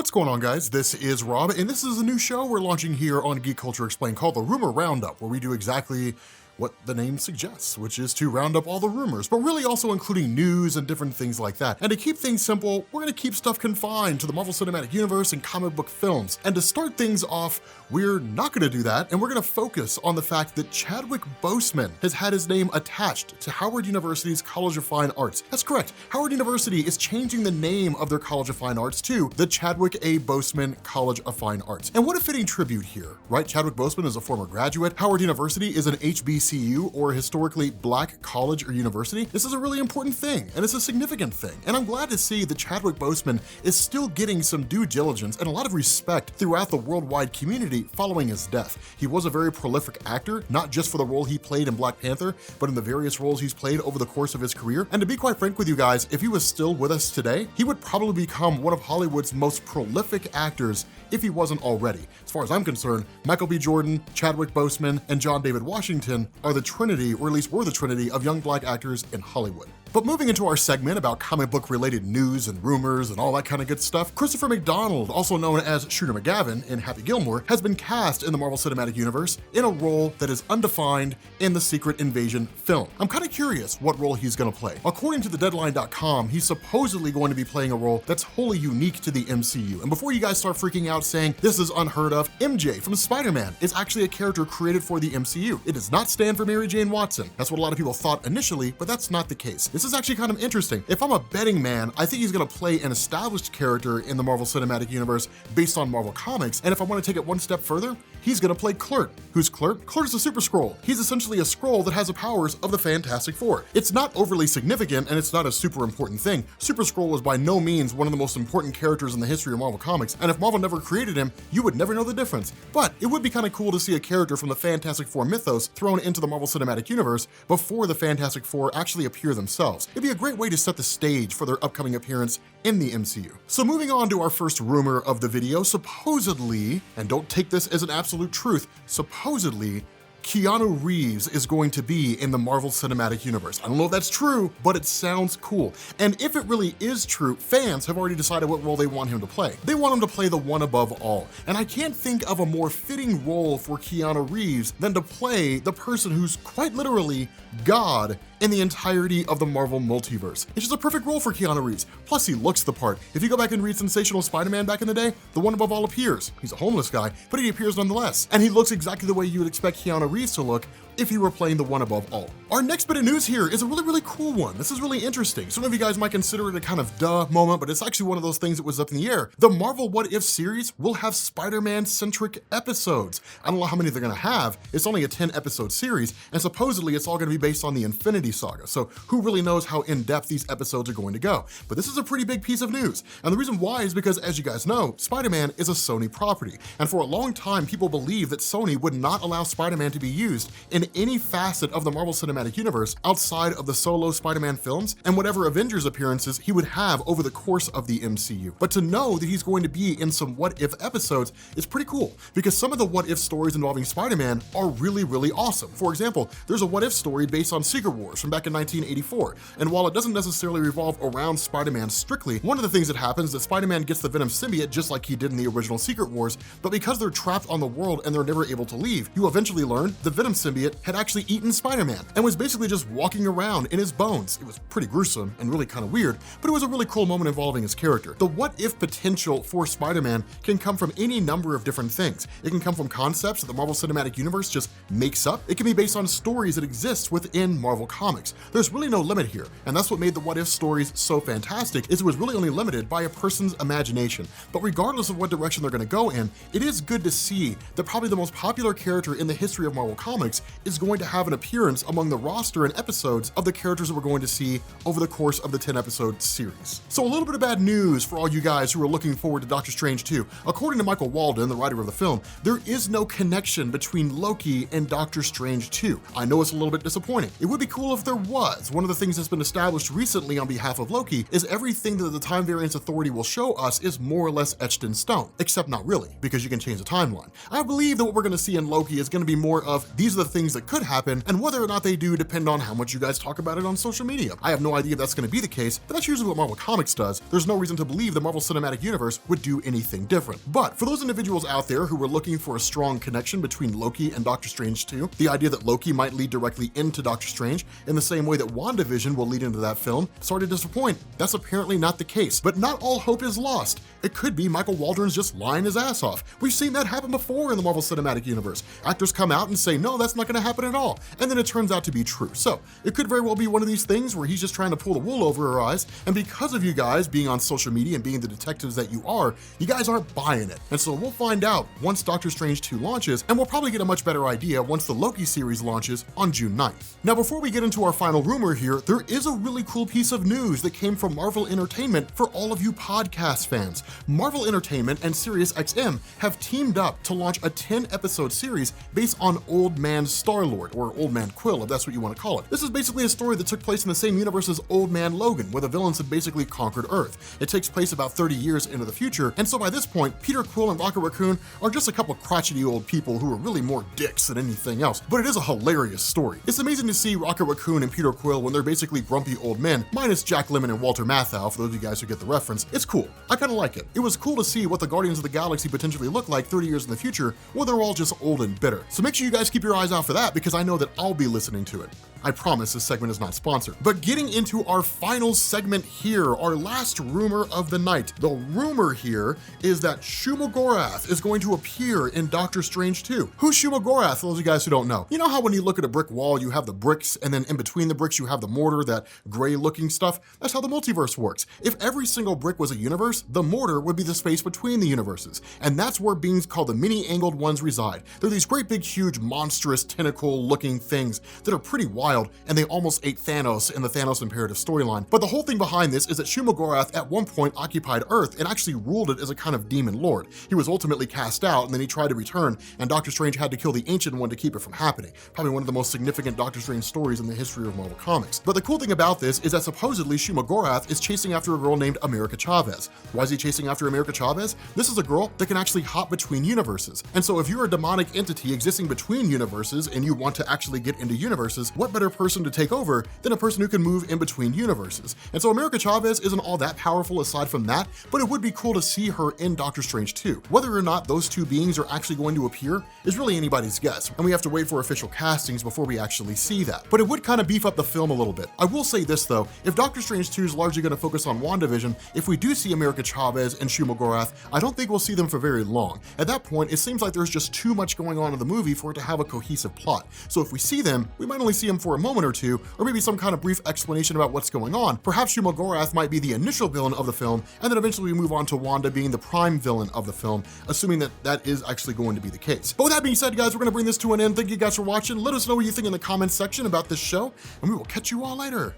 What's going on, guys? This is Rob, and this is a new show we're launching here on Geek Culture Explained called the Rumor Roundup, where we do exactly what the name suggests, which is to round up all the rumors, but really also including news and different things like that. And to keep things simple, we're gonna keep stuff confined to the Marvel Cinematic Universe and comic book films. And to start things off, we're not gonna do that, and we're gonna focus on the fact that Chadwick Boseman has had his name attached to Howard University's College of Fine Arts. That's correct, Howard University is changing the name of their College of Fine Arts to the Chadwick A. Boseman College of Fine Arts. And what a fitting tribute here, right? Chadwick Boseman is a former graduate. Howard University is an HBCU, or historically black college or university. This is a really important thing, and it's a significant thing. And I'm glad to see that Chadwick Boseman is still getting some due diligence and a lot of respect throughout the worldwide community following his death. He was a very prolific actor, not just for the role he played in Black Panther, but in the various roles he's played over the course of his career. And to be quite frank with you guys, if he was still with us today, he would probably become one of Hollywood's most prolific actors if he wasn't already. As far as I'm concerned, Michael B. Jordan, Chadwick Boseman, and John David Washington are the trinity, or at least were the trinity, of young black actors in Hollywood. But moving into our segment about comic book related news and rumors and all that kind of good stuff, Christopher McDonald, also known as Shooter McGavin in Happy Gilmore, has been cast in the Marvel Cinematic Universe in a role that is undefined in the Secret Invasion film. I'm kind of curious what role he's gonna play. According to the Deadline.com, he's supposedly going to be playing a role that's wholly unique to the MCU. And before you guys start freaking out saying this is unheard of, MJ from Spider-Man is actually a character created for the MCU. It does not stand for Mary Jane Watson. That's what a lot of people thought initially, but that's not the case. This is actually kind of interesting. If I'm a betting man, I think he's gonna play an established character in the Marvel Cinematic Universe based on Marvel Comics, and if I want to take it one step further, he's gonna play Kl'rt. Who's Kl'rt? Kl'rt's a super Skrull. He's essentially a Skrull that has the powers of the Fantastic Four. It's not overly significant, and it's not a super important thing. Super Skrull was by no means one of the most important characters in the history of Marvel Comics, and if Marvel never created him, you would never know the difference. But it would be kind of cool to see a character from the Fantastic Four mythos thrown into the Marvel Cinematic Universe before the Fantastic Four actually appear themselves. It'd be a great way to set the stage for their upcoming appearance in the MCU. So moving on to our first rumor of the video, supposedly, and don't take this as an absolute truth, supposedly, Keanu Reeves is going to be in the Marvel Cinematic Universe. I don't know if that's true, but it sounds cool. And if it really is true, fans have already decided what role they want him to play. They want him to play the one above all. And I can't think of a more fitting role for Keanu Reeves than to play the person who's quite literally God in the entirety of the Marvel multiverse. It's just a perfect role for Keanu Reeves. Plus, he looks the part. If you go back and read Sensational Spider-Man back in the day, the one above all appears. He's a homeless guy, but he appears nonetheless. And he looks exactly the way you would expect Keanu Reeves to look if he were playing the one above all. Our next bit of news here is a really cool one. This is really interesting. Some of you guys might consider it a kind of duh moment, but it's actually one of those things that was up in the air. The Marvel What If series will have Spider-Man centric episodes. I don't know how many they're gonna have. It's only a 10 episode series, and supposedly it's all gonna be based on the Infinity Saga. So who really knows how in-depth these episodes are going to go? But this is a pretty big piece of news. And the reason why is because, as you guys know, Spider-Man is a Sony property. And for a long time, people believed that Sony would not allow Spider-Man to be used in any facet of the Marvel Cinematic Universe outside of the solo Spider-Man films and whatever Avengers appearances he would have over the course of the MCU. But to know that he's going to be in some What If episodes is pretty cool, because some of the What If stories involving Spider-Man are really awesome. For example, there's a What If story based on Secret Wars from back in 1984, and while it doesn't necessarily revolve around Spider-Man strictly, one of the things that happens is that Spider-Man gets the Venom symbiote just like he did in the original Secret Wars, but because they're trapped on the world and they're never able to leave, you eventually learn the Venom symbiote had actually eaten Spider-Man and was basically just walking around in his bones. It was pretty gruesome and really kind of weird, but it was a really cool moment involving his character. The what if potential for Spider-Man can come from any number of different things. It can come from concepts that the Marvel Cinematic Universe just makes up. It can be based on stories that exist within Marvel Comics. There's really no limit here, and that's what made the what if stories so fantastic, is it was really only limited by a person's imagination. But regardless of what direction they're going to go in, it is good to see that probably the most popular character in the history of Marvel Comics is going to have an appearance among the roster and episodes of the characters that we're going to see over the course of the 10 episode series. So a little bit of bad news for all you guys who are looking forward to Doctor Strange 2. According to Michael Walden, the writer of the film, there is no connection between Loki and Doctor Strange 2. I know it's a little bit disappointing. It would be cool if there was. One of the things that's been established recently on behalf of Loki is everything that the Time Variance Authority will show us is more or less etched in stone, except not really, because you can change the timeline. I believe that what we're going to see in Loki is going to be more of, these are the things things that could happen, and whether or not they do depend on how much you guys talk about it on social media. I have no idea if that's going to be the case, but that's usually what Marvel Comics does. There's no reason to believe the Marvel Cinematic Universe would do anything different. But for those individuals out there who were looking for a strong connection between Loki and Doctor Strange 2, the idea that Loki might lead directly into Doctor Strange in the same way that WandaVision will lead into that film, sorry to disappoint, that's apparently not the case. But not all hope is lost. It could be Michael Waldron's just lying his ass off. We've seen that happen before in the Marvel Cinematic Universe. Actors come out and say, no, that's not going to happen at all, and then it turns out to be true. So it could very well be one of these things where he's just trying to pull the wool over our eyes, and because of you guys being on social media and being the detectives that you are, you guys aren't buying it. And so we'll find out once Doctor Strange 2 launches, and we'll probably get a much better idea once the Loki series launches on June 9th. Now, before we get into our final rumor here, there is a really cool piece of news that came from Marvel Entertainment for all of you podcast fans. Marvel Entertainment and SiriusXM have teamed up to launch a 10-episode series based on Old Man Star-Lord, or Old Man Quill, if that's what you want to call it. This is basically a story that took place in the same universe as Old Man Logan, where the villains had basically conquered Earth. It takes place about 30 years into the future, and so by this point, Peter Quill and Rocket Raccoon are just a couple crotchety old people who are really more dicks than anything else, but it is a hilarious story. It's amazing to see Rocket Raccoon and Peter Quill when they're basically grumpy old men, minus Jack Lemmon and Walter Matthau, for those of you guys who get the reference. It's cool. I kind of like it. It was cool to see what the Guardians of the Galaxy potentially look like 30 years in the future when they're all just old and bitter. So make sure you guys keep your eyes out for that, because I know that I'll be listening to it. I promise this segment is not sponsored. But getting into our final segment here, our last rumor of the night. The rumor here is that Shumagorath is going to appear in Doctor Strange 2. Who's Shumagorath, for those of you guys who don't know? You know how when you look at a brick wall, you have the bricks, and then in between the bricks, you have the mortar, that gray looking stuff? That's how the multiverse works. If every single brick was a universe, the mortar would be the space between the universes. And that's where beings called the many-angled ones reside. They're these great big, huge, monstrous, tentacle-looking things that are pretty wild, and they almost ate Thanos in the Thanos Imperative storyline. But the whole thing behind this is that Shumagorath at one point occupied Earth and actually ruled it as a kind of demon lord. He was ultimately cast out, and then he tried to return, and Doctor Strange had to kill the Ancient One to keep it from happening. Probably one of the most significant Doctor Strange stories in the history of Marvel Comics. But the cool thing about this is that supposedly Shumagorath is chasing after a girl named America Chavez. Why is he chasing after America Chavez? This is a girl that can actually hop between universes. And so if you're a demonic entity existing between universes and you want to actually get into universes, what better person to take over than a person who can move in between universes? And so America Chavez isn't all that powerful aside from that, but it would be cool to see her in Doctor Strange 2. Whether or not those two beings are actually going to appear is really anybody's guess, and we have to wait for official castings before we actually see that. But it would kind of beef up the film a little bit. I will say this though, if Doctor Strange 2 is largely going to focus on WandaVision, if we do see America Chavez and Shumagorath, I don't think we'll see them for very long. At that point, it seems like there's just too much going on in the movie for it to have a cohesive plot. So if we see them, we might only see them for a moment or two, or maybe some kind of brief explanation about what's going on. Perhaps Shumagorath might be the initial villain of the film, and then eventually we move on to Wanda being the prime villain of the film, assuming that that is actually going to be the case. But with that being said, guys, we're going to bring this to an end. Thank you guys for watching. Let us know what you think in the comments section about this show, and we will catch you all later.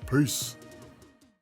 Peace.